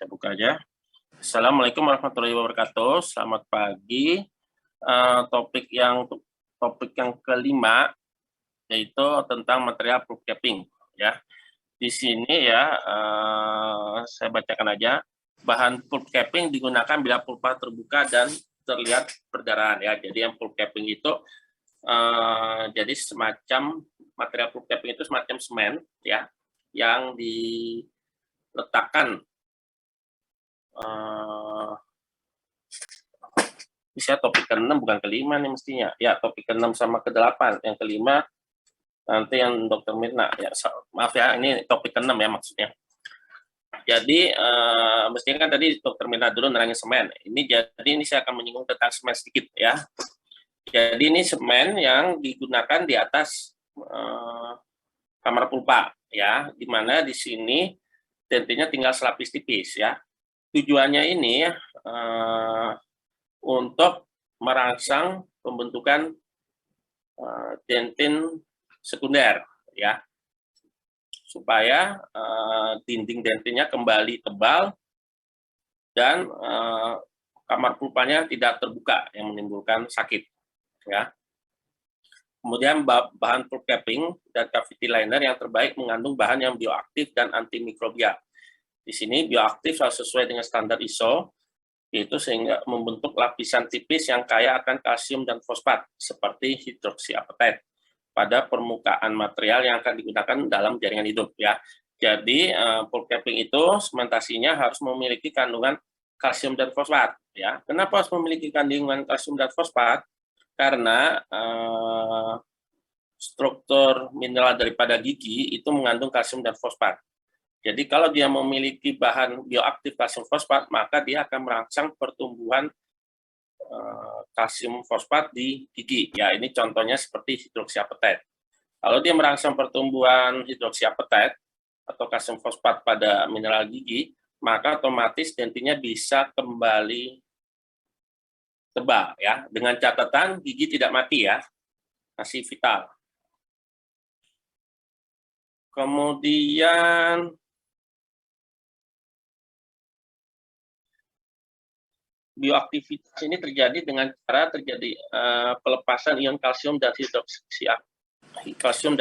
Saya buka aja. Assalamualaikum warahmatullahi wabarakatuh. Selamat pagi. Topik yang kelima yaitu tentang material pulp capping ya. Di sini ya saya bacakan aja. Bahan pulp capping digunakan bila pulpa terbuka dan terlihat perdarahan ya. Jadi yang pulp capping itu jadi semacam material pulp capping itu semacam semen ya yang diletakkan bisa topik ke-6 bukan ke-5 nih mestinya. Ya, topik ke-6 sama ke-8. Yang ke-5 nanti yang Dr. Mirna. Ya, maaf ya, ini topik ke-6 ya maksudnya. Jadi, mestinya kan tadi Dr. Mirna dulu nerangin semen. Jadi ini saya akan menyinggung tentang semen sedikit ya. Jadi ini semen yang digunakan di atas kamar pulpa ya, di mana di sini dentinya tinggal selapis tipis ya. Tujuannya ini untuk merangsang pembentukan dentin sekunder ya, supaya dinding dentinnya kembali tebal dan kamar pulpanya tidak terbuka yang menimbulkan sakit ya. Kemudian bahan pulp capping dan cavity liner yang terbaik mengandung bahan yang bioaktif dan antimikrobial. Di sini bioaktif sesuai dengan standar ISO, yaitu sehingga membentuk lapisan tipis yang kaya akan kalsium dan fosfat, seperti hidroksiapetat, pada permukaan material yang akan digunakan dalam jaringan hidup. Ya. Jadi, pulp capping itu sementasinya harus memiliki kandungan kalsium dan fosfat. Ya. Kenapa harus memiliki kandungan kalsium dan fosfat? Karena struktur mineral daripada gigi itu mengandung kalsium dan fosfat. Jadi kalau dia memiliki bahan bioaktif kalsium fosfat, maka dia akan merangsang pertumbuhan kalsium fosfat di gigi. Ya, ini contohnya seperti hidroksiapetat. Kalau dia merangsang pertumbuhan hidroksiapetat atau kalsium fosfat pada mineral gigi, maka otomatis dentinya bisa kembali tebal ya. Dengan catatan gigi tidak mati ya, masih vital. Kemudian bioaktivitas ini terjadi dengan cara terjadi pelepasan ion kalsium dan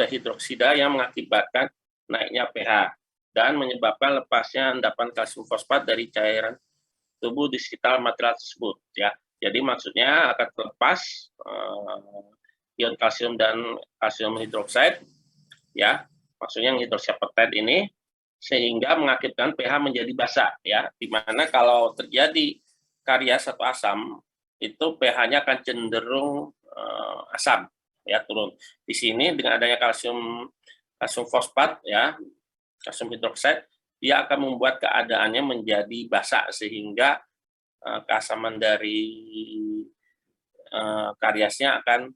hidroksida yang mengakibatkan naiknya pH dan menyebabkan lepasnya endapan kalsium fosfat dari cairan tubuh di sekitar material tersebut ya. Jadi maksudnya akan terlepas ion kalsium dan kalsium hidroksida ya. Maksudnya yang hidroksiapetat ini sehingga mengakibatkan pH menjadi basah ya, di mana kalau terjadi karies atau asam itu pH-nya akan cenderung asam ya, turun. Di sini dengan adanya kalsium fosfat ya, kalsium hidroksida, dia akan membuat keadaannya menjadi basah sehingga keasaman dari kariesnya akan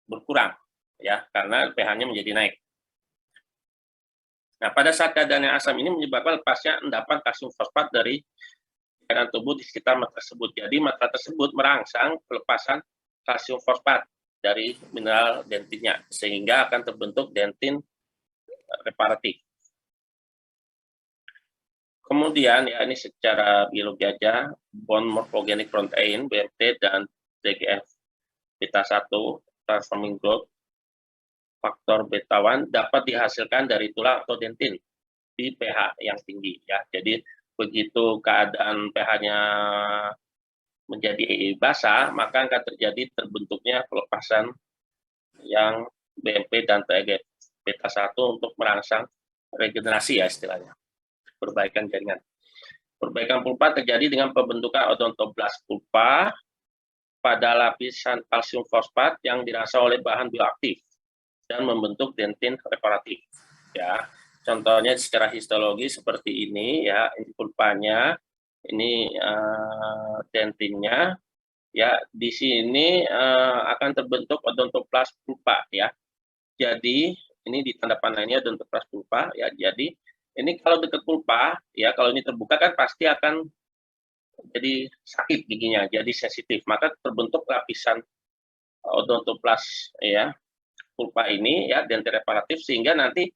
berkurang ya, karena pH-nya menjadi naik. Nah, pada saat keadaan yang asam ini menyebabkan lepasnya endapan kalsium fosfat dari cairan tubuh di sekitar material tersebut. Jadi material tersebut merangsang pelepasan kalsium fosfat dari mineral dentinnya, sehingga akan terbentuk dentin reparatif. Kemudian ya ini secara biologi aja, bone morphogenic protein BMP dan TGF beta 1 transforming growth faktor beta 1 dapat dihasilkan dari tulang atau dentin di pH yang tinggi ya. Jadi begitu keadaan pH-nya menjadi basah, maka akan terjadi terbentuknya pelepasan yang BMP dan TGF beta 1 untuk merangsang regenerasi ya istilahnya, perbaikan jaringan. Perbaikan pulpa terjadi dengan pembentukan odontoblast pulpa pada lapisan kalsium fosfat yang dirasa oleh bahan bioaktif dan membentuk dentin reparatif. Ya, contohnya secara histologi seperti ini ya, ini pulpanya, ini dentinnya. Ya, di sini akan terbentuk odontoblast pulpa ya. Jadi ini di tanda panahnya odontoblast pulpa ya. Jadi ini kalau dekat pulpa ya, kalau ini terbuka kan pasti akan jadi sakit giginya, jadi sensitif. Maka terbentuk lapisan odontoblast ya pulpa ini ya, dentin reparatif, sehingga nanti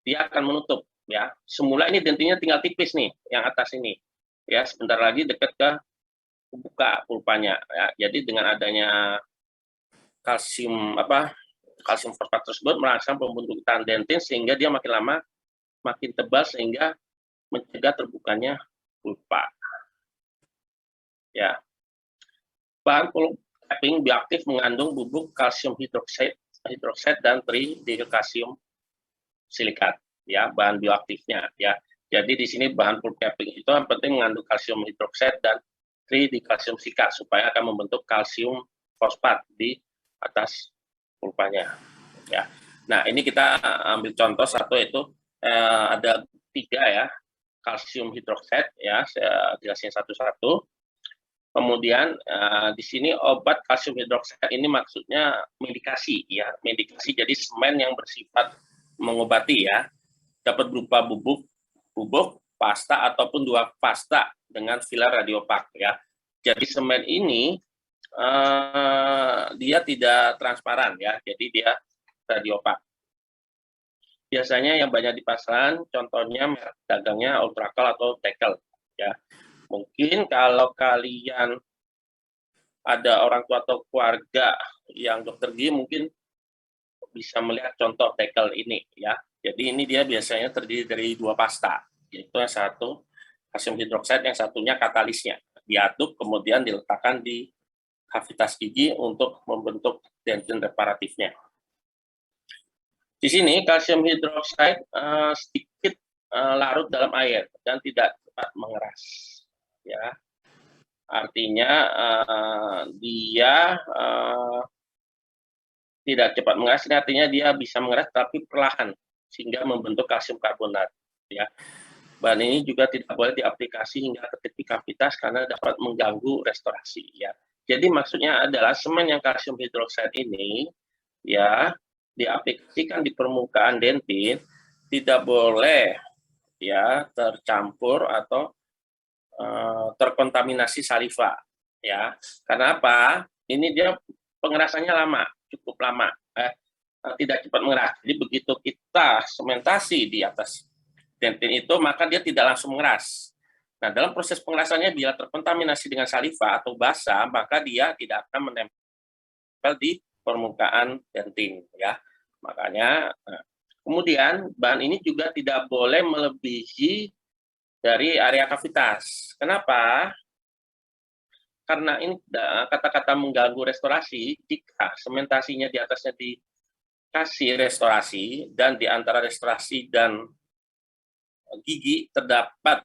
dia akan menutup ya. Semula ini dentinnya tinggal tipis nih, yang atas ini, ya. Sebentar lagi dekat ke buka pulpanya, ya. Jadi dengan adanya kalsium fosfat tersebut merangsang pembentukan dentin sehingga dia makin lama makin tebal sehingga mencegah terbukanya pulpa. Ya. Bahan capping bioaktif mengandung bubuk kalsium hidroksida dan tridikalsium silikat, ya, bahan bioaktifnya, ya. Jadi di sini bahan pulp capping itu yang penting mengandung kalsium hidroksida dan tridikalsium silikat supaya akan membentuk kalsium fosfat di atas pulpanya, ya. Nah, ini kita ambil contoh satu, itu ada 3 ya, kalsium hidroksida, ya, saya jelasin satu-satu. Kemudian di sini obat kalsium hidroksida ini maksudnya medikasi, ya, medikasi. Jadi semen yang bersifat mengobati, ya, dapat berupa bubuk, pasta ataupun 2 pasta dengan filler radiopak, ya. Jadi semen ini dia tidak transparan, ya, jadi dia radiopak. Biasanya yang banyak di pasaran, contohnya merek dagangnya Ultracal atau Tekel, ya. Mungkin kalau kalian ada orang tua atau keluarga yang dokter gigi mungkin bisa melihat contoh Tekel ini, ya. Jadi ini dia biasanya terdiri dari 2 pasta, yaitu yang satu kalsium hidroksida, yang satunya katalisnya. Diaduk kemudian diletakkan di kavitas gigi untuk membentuk dentin reparatifnya. Di sini kalsium hidroksida sedikit larut dalam air dan tidak cepat mengeras, ya. Artinya dia tidak cepat mengeras, artinya dia bisa mengeras tapi perlahan sehingga membentuk kalsium karbonat, ya. Bahan ini juga tidak boleh diaplikasi hingga ke titik kavitas karena dapat mengganggu restorasi, ya. Jadi maksudnya adalah semen yang kalsium hidroksida ini, ya, diaplikasikan di permukaan dentin tidak boleh, ya, tercampur atau terkontaminasi saliva, ya. Karena apa? Ini dia pengerasannya lama, cukup lama, tidak cepat mengeras. Jadi begitu kita sementasi di atas dentin itu, maka dia tidak langsung mengeras. Nah, dalam proses pengerasannya bila terkontaminasi dengan saliva atau basah, maka dia tidak akan menempel di permukaan dentin, ya. Makanya, kemudian bahan ini juga tidak boleh melebihi dari area kavitas. Kenapa? Karena ini kata-kata mengganggu restorasi, jika sementasinya di atasnya dikasih restorasi, dan di antara restorasi dan gigi terdapat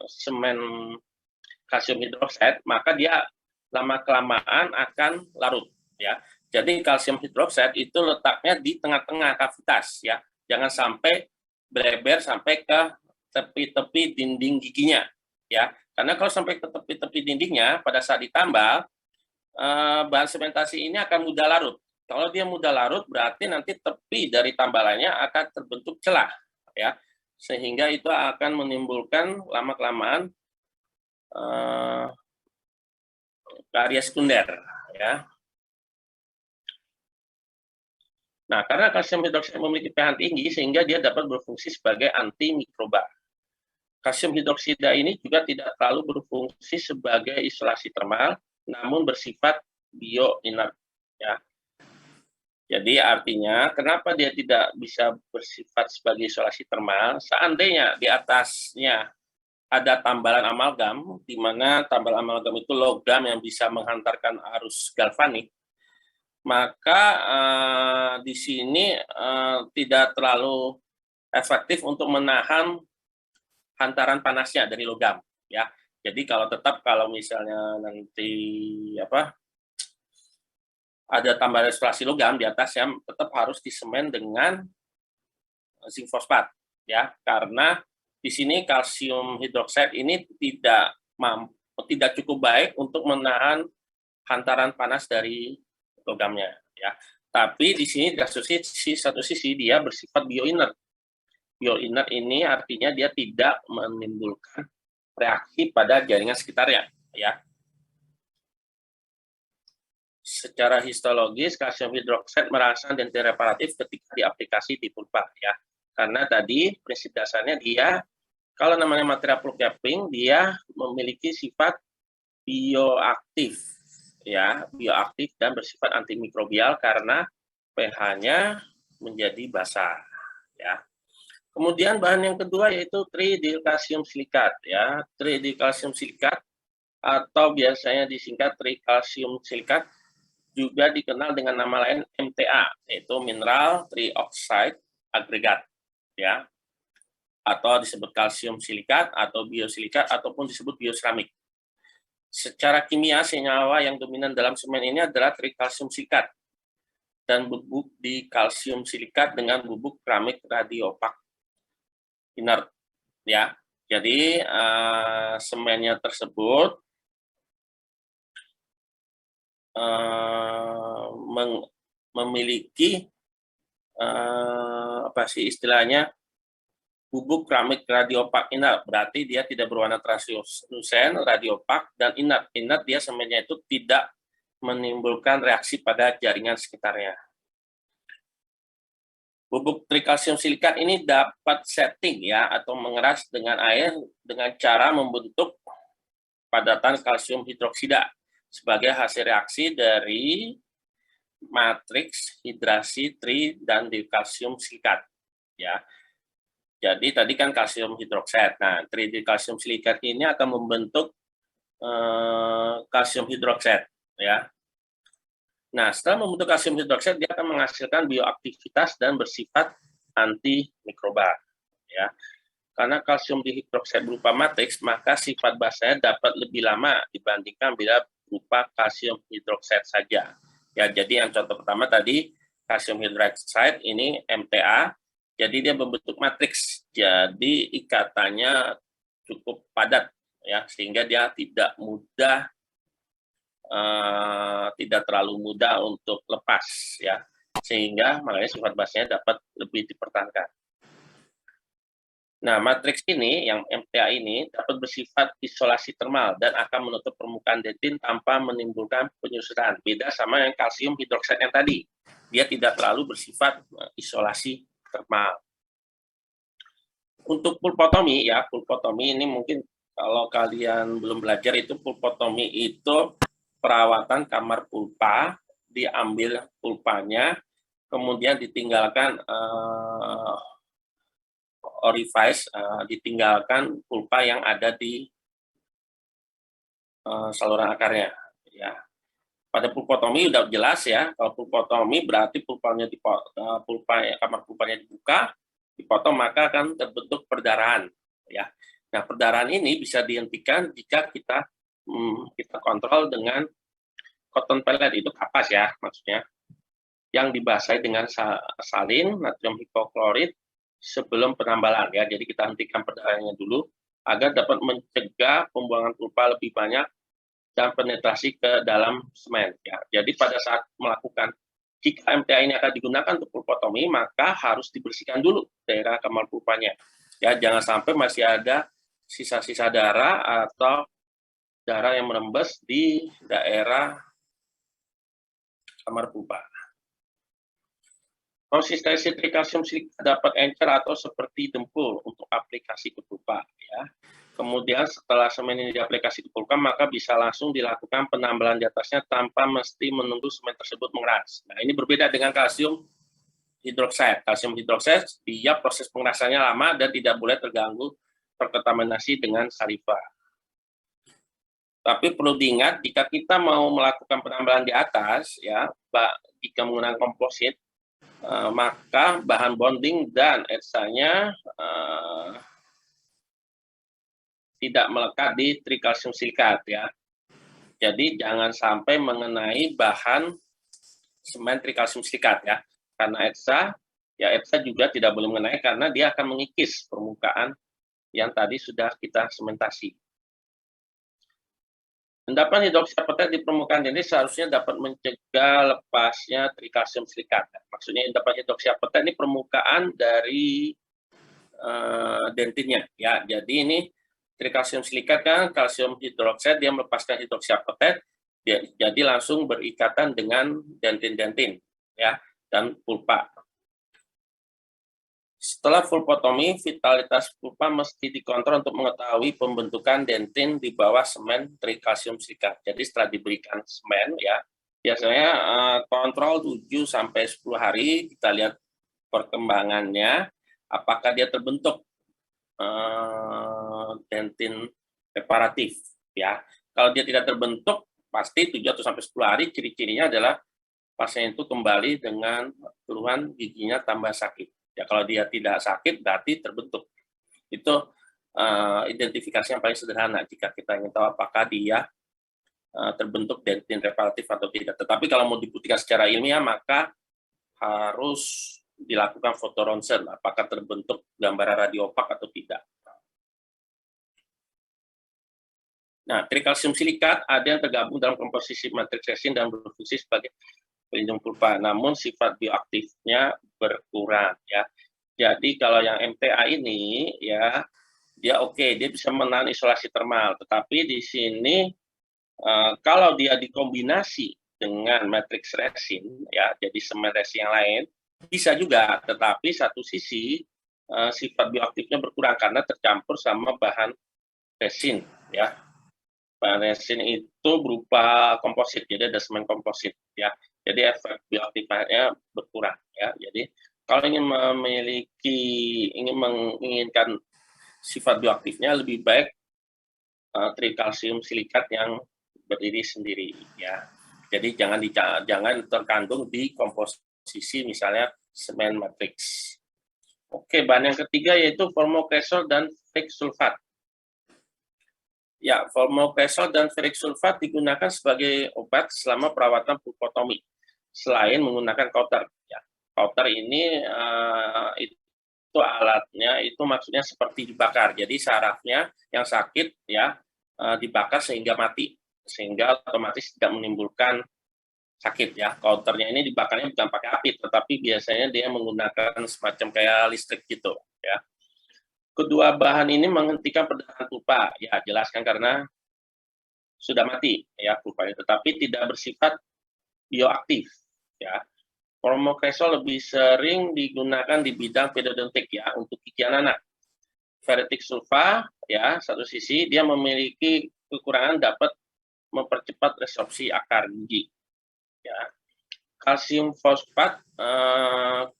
semen kalsium hidroksida, maka dia lama-kelamaan akan larut, ya. Jadi kalsium hidroksida itu letaknya di tengah-tengah kavitas, ya. Jangan sampai bleber sampai ke tepi-tepi dinding giginya, ya. Karena kalau sampai ke tepi-tepi dindingnya pada saat ditambal, bahan sementasi ini akan mudah larut. Kalau dia mudah larut, berarti nanti tepi dari tambalannya akan terbentuk celah, ya, sehingga itu akan menimbulkan lama-kelamaan karya sekunder, ya. Nah, karena kalsium hidroksida memiliki pH tinggi sehingga dia dapat berfungsi sebagai antimikroba. Kalsium hidroksida ini juga tidak terlalu berfungsi sebagai isolasi termal, namun bersifat bioinert, ya. Jadi artinya kenapa dia tidak bisa bersifat sebagai isolasi termal? Seandainya di atasnya ada tambalan amalgam, di mana tambal amalgam itu logam yang bisa menghantarkan arus galvanik, maka di sini tidak terlalu efektif untuk menahan hantaran panasnya dari logam, ya. Jadi kalau misalnya nanti ada tambahan restorasi logam di atasnya, tetap harus disemen dengan zinc fosfat, ya, karena di sini kalsium hidroksida ini tidak cukup baik untuk menahan hantaran panas dari logamnya, ya. Tapi di sini di satu sisi dia bersifat bioinert. Bioinert ini artinya dia tidak menimbulkan reaksi pada jaringan sekitarnya, ya. Secara histologis kalsium hidroksida merangsang dentin reparatif ketika diaplikasi di pulpa, ya. Karena tadi prinsip dasarnya dia, kalau namanya material polycapping, dia memiliki sifat bioaktif, ya, bioaktif dan bersifat antimikrobial karena pH-nya menjadi basa, ya. Kemudian bahan yang kedua yaitu tridilkalsium silikat, ya. Tridilkalsium silikat atau biasanya disingkat trikalsium silikat juga dikenal dengan nama lain MTA, yaitu mineral trioxide agregat, ya. Atau disebut kalsium silikat atau biosilikat ataupun disebut bioseramik. Secara kimia, senyawa yang dominan dalam semen ini adalah trikalsium silikat dan bubuk di kalsium silikat dengan bubuk keramik radiopak inert, ya. Jadi semennya tersebut memiliki apa sih istilahnya, bubuk keramik radiopak inert, berarti dia tidak berwarna translusen, radiopak, dan inert. Inert dia semennya itu tidak menimbulkan reaksi pada jaringan sekitarnya. Bubuk trikalsium silikat ini dapat setting, ya, atau mengeras dengan air dengan cara membentuk padatan kalsium hidroksida sebagai hasil reaksi dari matriks hidrasi tri dan dikalsium silikat, ya. Jadi tadi kan kalsium hidroksida. Nah, tridikalsium silikat ini akan membentuk kalsium hidroksida, ya. Nah, setelah membentuk kalsium hidroksida, dia akan menghasilkan bioaktivitas dan bersifat antimikroba, ya. Karena kalsium dihidroksida berupa matriks, maka sifat basanya dapat lebih lama dibandingkan bila berupa kalsium hidroksida saja. Ya, jadi yang contoh pertama tadi kalsium hidroksida ini MTA, jadi dia membentuk matriks. Jadi ikatannya cukup padat, ya, sehingga dia tidak mudah, tidak terlalu mudah untuk lepas, ya, sehingga makanya sifat basanya dapat lebih dipertahankan. Nah, matriks ini, yang MTA ini, dapat bersifat isolasi termal dan akan menutup permukaan dentin tanpa menimbulkan penyusutan. Beda sama yang kalsium hidroksida yang tadi. Dia tidak terlalu bersifat isolasi termal. Untuk pulpotomi, ya, pulpotomi ini mungkin kalau kalian belum belajar, itu pulpotomi itu perawatan kamar pulpa, diambil pulpanya, kemudian ditinggalkan orifice, ditinggalkan pulpa yang ada di saluran akarnya, ya. Pada pulpotomi udah jelas, ya, kalau pulpotomi berarti pulpanya kamar pulpanya dibuka, dipotong, maka akan terbentuk perdarahan, ya. Nah, perdarahan ini bisa dihentikan jika kita kontrol dengan cotton pellet, itu kapas, ya, maksudnya, yang dibasahi dengan salin natrium hipoklorit sebelum penambalan, ya. Jadi kita hentikan perdarahannya dulu agar dapat mencegah pembuangan pulpa lebih banyak dan penetrasi ke dalam semen, ya. Jadi pada saat melakukan, jika MTA ini akan digunakan untuk pulpotomi, maka harus dibersihkan dulu daerah kamar pulpanya, ya. Jangan sampai masih ada sisa-sisa darah atau darah yang merembes di daerah kamar pulpa. Konsistensi trikalsium silikat dapat encer atau seperti dempul untuk aplikasi ke pulpa, ya. Kemudian setelah semen ini diaplikasi ke pulpa, maka bisa langsung dilakukan penambalan di atasnya tanpa mesti menunggu semen tersebut mengeras. Nah, ini berbeda dengan kalsium hidroksida. Kalsium hidroksida, dia proses pengerasannya lama dan tidak boleh terganggu terkontaminasi dengan saliva. Tapi perlu diingat, jika kita mau melakukan penambalan di atas, ya, jika menggunakan komposit, maka bahan bonding dan etsanya tidak melekat di trikalsium silikat, ya. Jadi jangan sampai mengenai bahan semen trikalsium silikat, ya. Karena etsa juga tidak boleh mengenai karena dia akan mengikis permukaan yang tadi sudah kita sementasi. Endapan hidroksida petet di permukaan dentin seharusnya dapat mencegah lepasnya trikalsium silikat. Maksudnya endapan hidroksida petet ini permukaan dari dentinnya, ya. Jadi ini trikalsium silikat kan kalsium hidroksida, dia melepaskan hidroksida petet, jadi langsung berikatan dengan dentin-dentin, ya, dan pulpa. Setelah vulvotomi, vitalitas pulpa mesti dikontrol untuk mengetahui pembentukan dentin di bawah semen trikalsium silikat. Jadi setelah diberikan semen, ya biasanya kontrol 7 sampai 10 hari, kita lihat perkembangannya, apakah dia terbentuk dentin reparatif, ya. Kalau dia tidak terbentuk, pasti 7 atau sampai 10 hari, ciri-cirinya adalah pasien itu kembali dengan keluhan giginya tambah sakit. Ya, kalau dia tidak sakit, berarti terbentuk. Itu identifikasi yang paling sederhana jika kita ingin tahu apakah dia terbentuk dentin reparatif atau tidak. Tetapi kalau mau dibuktikan secara ilmiah, maka harus dilakukan foto ronsen, apakah terbentuk gambaran radiopak atau tidak. Nah, trikalsium silikat ada yang tergabung dalam komposisi matriks resin dan berfungsi sebagai pelindung pulpa, namun sifat bioaktifnya berkurang, ya. Jadi kalau yang MTA ini, ya, dia oke, dia bisa menahan isolasi termal, tetapi di sini kalau dia dikombinasi dengan matriks resin, ya, jadi semen resin yang lain, bisa juga, tetapi satu sisi sifat bioaktifnya berkurang karena tercampur sama bahan resin, ya. Bahan resin itu berupa komposit, jadi ada semen komposit, ya. Jadi efek bioaktifnya berkurang, ya. Jadi kalau ingin menginginkan sifat bioaktifnya, lebih baik trikalsium silikat yang berdiri sendiri, ya. Jadi jangan terkandung di komposisi misalnya semen matriks. Oke, bahan yang ketiga yaitu formokresol dan ferric sulfat. Ya, formokresol dan ferric sulfat digunakan sebagai obat selama perawatan pulpotomi, selain menggunakan kauter. Ya, kauter ini itu alatnya, itu maksudnya seperti dibakar. Jadi sarafnya yang sakit, ya, dibakar sehingga mati, sehingga otomatis tidak menimbulkan sakit, ya. Kauternya ini dibakarnya bukan pakai api, tetapi biasanya dia menggunakan semacam kayak listrik gitu, ya. Kedua bahan ini menghentikan perdagangan pulpa, ya jelaskan karena sudah mati, ya pulpanya, tetapi tidak bersifat bioaktif, ya. Formokresol lebih sering digunakan di bidang periodontik, ya, untuk gigi anak. Ferritic sulfa, ya, satu sisi dia memiliki kekurangan dapat mempercepat resorpsi akar gigi, ya. Kalsium fosfat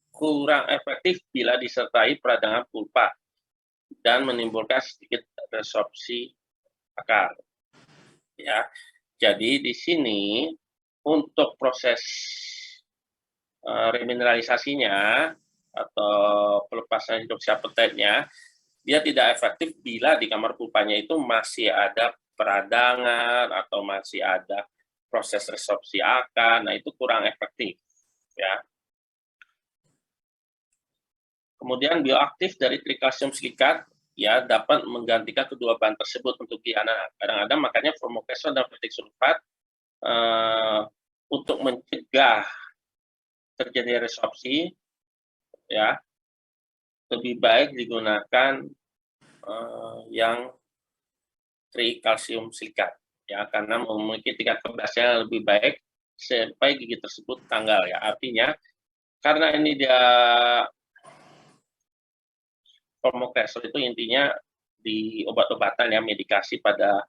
kurang efektif bila disertai peradangan pulpa dan menimbulkan sedikit resorpsi akar, ya. Jadi di sini untuk proses remineralisasinya atau pelepasan hidroksiapatitnya, dia tidak efektif bila di kamar pulpanya itu masih ada peradangan atau masih ada proses resorpsi akar. Nah, itu kurang efektif, ya. Kemudian bioaktif dari trikalsium silikat, ya, dapat menggantikan kedua bahan tersebut untuk gigi anak. Kadang-kadang makanya formokresol dan ferric sulfat untuk mencegah terjadi resorpsi, ya, lebih baik digunakan yang trikalsium silikat, ya, karena memiliki tingkat kebasnya lebih baik sampai gigi tersebut tanggal, ya. Artinya karena ini dia formokresol itu intinya di obat-obatan, ya, medikasi pada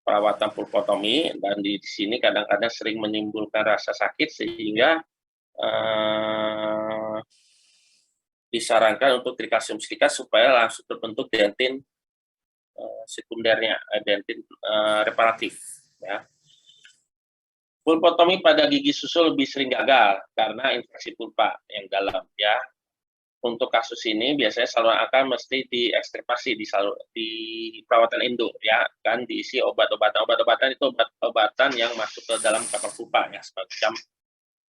perawatan pulpotomi, dan di sini kadang-kadang sering menimbulkan rasa sakit sehingga disarankan untuk trikalsium silikat supaya langsung terbentuk dentin sekundernya, dentin reparatif, ya. Pulpotomi pada gigi susu lebih sering gagal karena infeksi pulpa yang dalam, ya. Untuk kasus ini biasanya saluran akar mesti diekstipasi di perawatan endo, ya, kan diisi obat-obatan itu obat-obatan yang masuk ke dalam kamar pulpa, ya, semacam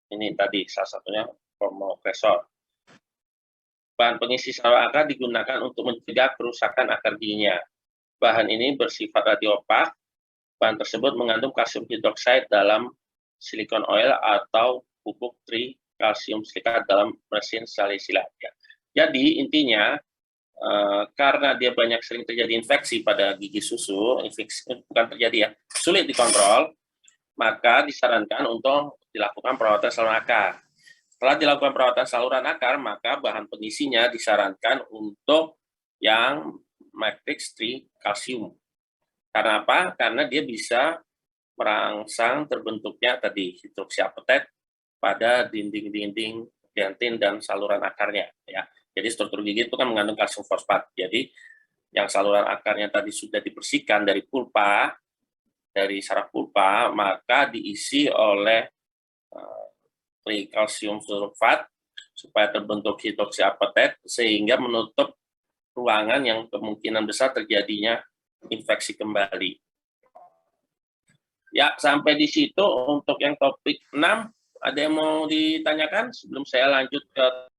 ini tadi salah satunya formokresol. Bahan pengisi saluran akar digunakan untuk mencegah kerusakan akar giginya. Bahan ini bersifat radiopak. Bahan tersebut mengandung kalsium hidroksida dalam silikon oil atau pupuk trikalsium silikat dalam resin salisilat, ya. Jadi intinya karena dia banyak sering terjadi infeksi pada gigi susu, infeksi bukan terjadi, ya, sulit dikontrol, maka disarankan untuk dilakukan perawatan saluran akar. Setelah dilakukan perawatan saluran akar, maka bahan pengisinya disarankan untuk yang matrix 3 kalsium. Karena apa? Karena dia bisa merangsang terbentuknya tadi hidroksiapetat pada dinding-dinding dentin dan saluran akarnya. Ya. Jadi struktur gigi itu kan mengandung kalsium fosfat. Jadi yang saluran akarnya tadi sudah dibersihkan dari pulpa, dari saraf pulpa, maka diisi oleh kalsium sulfat supaya terbentuk hidroksiapetat sehingga menutup ruangan yang kemungkinan besar terjadinya infeksi kembali. Ya, sampai di situ untuk yang topik 6. Ada yang mau ditanyakan sebelum saya lanjut ke